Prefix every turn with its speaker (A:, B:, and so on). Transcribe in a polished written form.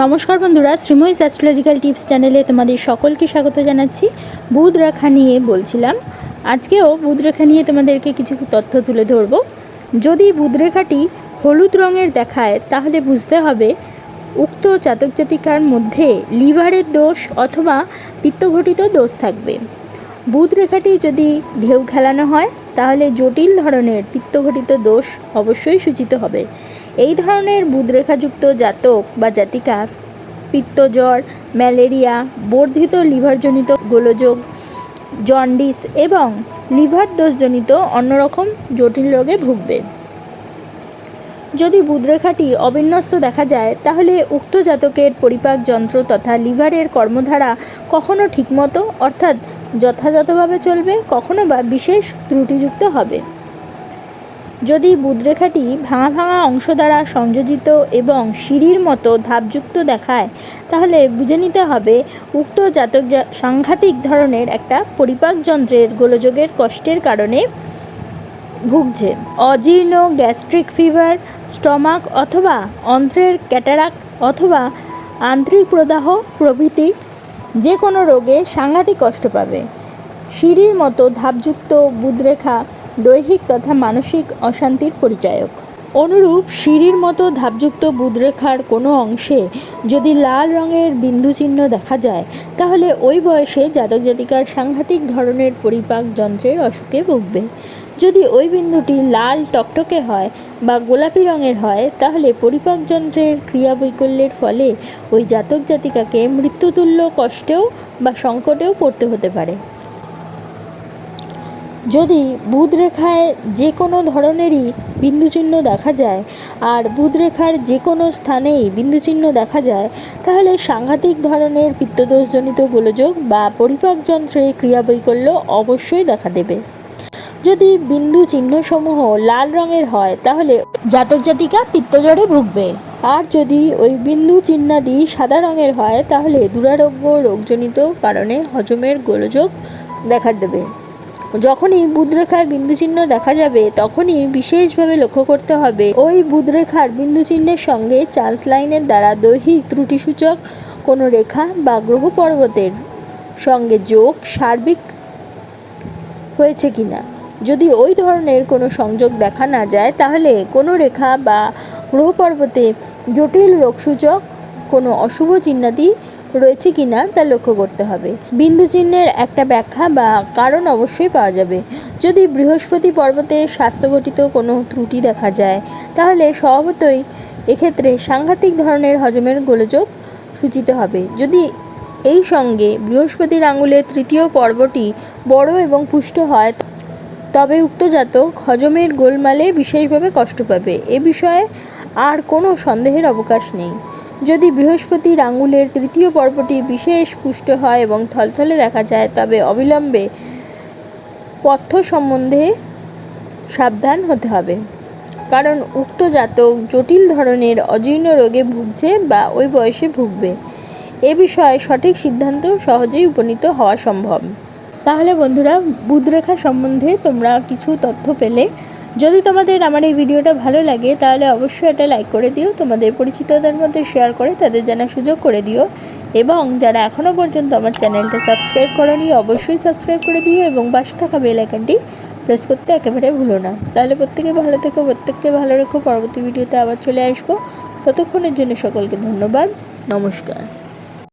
A: নমস্কার বন্ধুরা, Sreemoyee astrological tips চ্যানেলে তোমাদের সকলকে স্বাগত জানাচ্ছি। বুধ রেখা নিয়ে বলছিলাম, আজকেও বুধ রেখা নিয়ে তোমাদেরকে কিছু তথ্য তুলে ধরব। যদি বুধ রেখাটি হলুদ রঙের দেখায় তাহলে বুঝতে হবে উক্ত জাতক জাতিকার মধ্যে লিভারের দোষ অথবা পিত্তঘটিত দোষ থাকবে। বুধ রেখাটি যদি ঢেউ খেলানো হয় তাহলে জটিল ধরনের পিত্তঘটিত দোষ অবশ্যই সূচিত হবে। এই ধরনের বুধরেখাযুক্ত জাতক বা জাতিকা পিত্তজ্বর, ম্যালেরিয়া, বর্ধিত লিভারজনিত গোলযোগ, জন্ডিস এবং লিভার দোষজনিত অন্যরকম জটিল রোগে ভুগবে। যদি বুধরেখাটি অবিন্যস্ত দেখা যায় তাহলে উক্ত জাতকের পরিপাক যন্ত্র তথা লিভারের কর্মধারা কখনো ঠিকমতো অর্থাৎ যথাযথভাবে চলবে, কখনো বা বিশেষ ত্রুটিযুক্ত হবে। যদি বুধরেখাটি ভাঙা ভাঙা অংশ দ্বারা সংযোজিত এবং সিঁড়ির মতো ধাপযুক্ত দেখায় তাহলে বুঝে নিতে হবে উক্ত জাতক সাংঘাতিক ধরনের একটা পরিপাক যন্ত্রের গোলযোগের কষ্টের কারণে ভুগছে। অজীর্ণ, গ্যাস্ট্রিক ফিভার, স্টমাক অথবা অন্ত্রের ক্যাটারাক্ট অথবা আন্ত্রিক প্রদাহ প্রভৃতি যে কোনো রোগে সাংঘাতিক কষ্ট পাবে। সিঁড়ির মতো ধাপযুক্ত বুধরেখা দৈহিক তথা মানসিক অশান্তির পরিচায়ক। অনুরূপ সিঁড়ির মতো ধাপযুক্ত বুধরেখার কোনো অংশে যদি লাল রঙের বিন্দু চিহ্ন দেখা যায় তাহলে ওই বয়সে জাতক জাতিকার সাংঘাতিক ধরনের পরিপাক যন্ত্রের অসুখে ভুগবে। যদি ওই বিন্দুটি লাল টকটকে হয় বা গোলাপি রঙের হয় তাহলে পরিপাক যন্ত্রের ক্রিয়া বৈকল্যের ফলে ওই জাতক জাতিকাকে মৃত্যুতুল্য কষ্টেও বা সংকটেও পড়তে হতে পারে। যদি বুধরেখায় যে কোনো ধরনেরই বিন্দুচিহ্ন দেখা যায় আর বুধরেখার যে কোনো স্থানেই বিন্দুচিহ্ন দেখা যায় তাহলে সাংঘাতিক ধরনের পিত্তদোষজনিত গোলযোগ বা পরিপাক যন্ত্রে ক্রিয়াবৈকল্য অবশ্যই দেখা দেবে। যদি বিন্দু চিহ্নসমূহ লাল রঙের হয় তাহলে জাতক জাতিকা পিত্তজ্বরে ভুগবে, আর যদি ওই বিন্দু চিহ্নাদি সাদা রঙের হয় তাহলে দুরারোগ্য রোগজনিত কারণে হজমের গোলযোগ দেখা দেবে। যখনই বুধরেখার বিন্দুচিহ্ন দেখা যাবে তখনই বিশেষভাবে লক্ষ্য করতে হবে ওই বুধরেখার বিন্দুচিহ্নের সঙ্গে চান্স লাইনের দ্বারা দৈহিক ত্রুটিসূচক কোনো রেখা বা গ্রহ পর্বতের সঙ্গে যোগ সার্বিক হয়েছে কিনা। যদি ওই ধরনের কোনো সংযোগ দেখা না যায় তাহলে কোনো রেখা বা গ্রহ পর্বতে জটিল রোগসূচক কোনো অশুভ চিহ্নাদি রয়েছে কিনা তা লক্ষ্য করতে হবে। বিন্দু চিহ্নের একটা ব্যাখ্যা বা কারণ অবশ্যই পাওয়া যাবে। যদি বৃহস্পতি পর্বতে স্বাস্থ্যঘটিত কোনো ত্রুটি দেখা যায় তাহলে স্বভাবতই এক্ষেত্রে সাংঘাতিক ধরনের হজমের গোলযোগ সূচিত হবে। যদি এই সঙ্গে বৃহস্পতির আঙুলের তৃতীয় পর্বটি বড় এবং পুষ্ট হয় তবে উক্ত জাতক হজমের গোলমালে বিশেষভাবে কষ্ট পাবে। এ বিষয়ে আর কোনো সন্দেহের অবকাশ নেই। যদি বৃহস্পতির আঙুলের তৃতীয় পর্বটি বিশেষ পুষ্ট হয় এবং থলথলে দেখা যায় তবে অবিলম্বে পথ্য সম্বন্ধে সাবধান হতে হবে, কারণ উক্ত জাতক জটিল ধরনের অজীর্ণ রোগে ভুগছে বা ওই বয়সে ভুগবে। এ বিষয়ে সঠিক সিদ্ধান্ত সহজেই উপনীত হওয়া সম্ভব। তাহলে বন্ধুরা, বুধরেখা সম্বন্ধে তোমরা কিছু তথ্য পেলে। যদি তোমাদের আমার এই ভিডিওটা ভালো লাগে তাহলে অবশ্যই এটা লাইক করে দিও, তোমাদের পরিচিতদের মধ্যে শেয়ার করে তাদের জানার সুযোগ করে দিও, এবং যারা এখনও পর্যন্ত আমার চ্যানেলটা সাবস্ক্রাইব করোনি অবশ্যই সাবস্ক্রাইব করে দিও এবং পাশে থাকা বেল আইকনটি প্রেস করতে একেবারে ভুলো না। তাহলে প্রত্যেকে ভালো থেকো, প্রত্যেককে ভালো রেখো। পরবর্তী ভিডিওতে আবার চলে আসবো। ততক্ষণের জন্য সকলকে ধন্যবাদ। নমস্কার।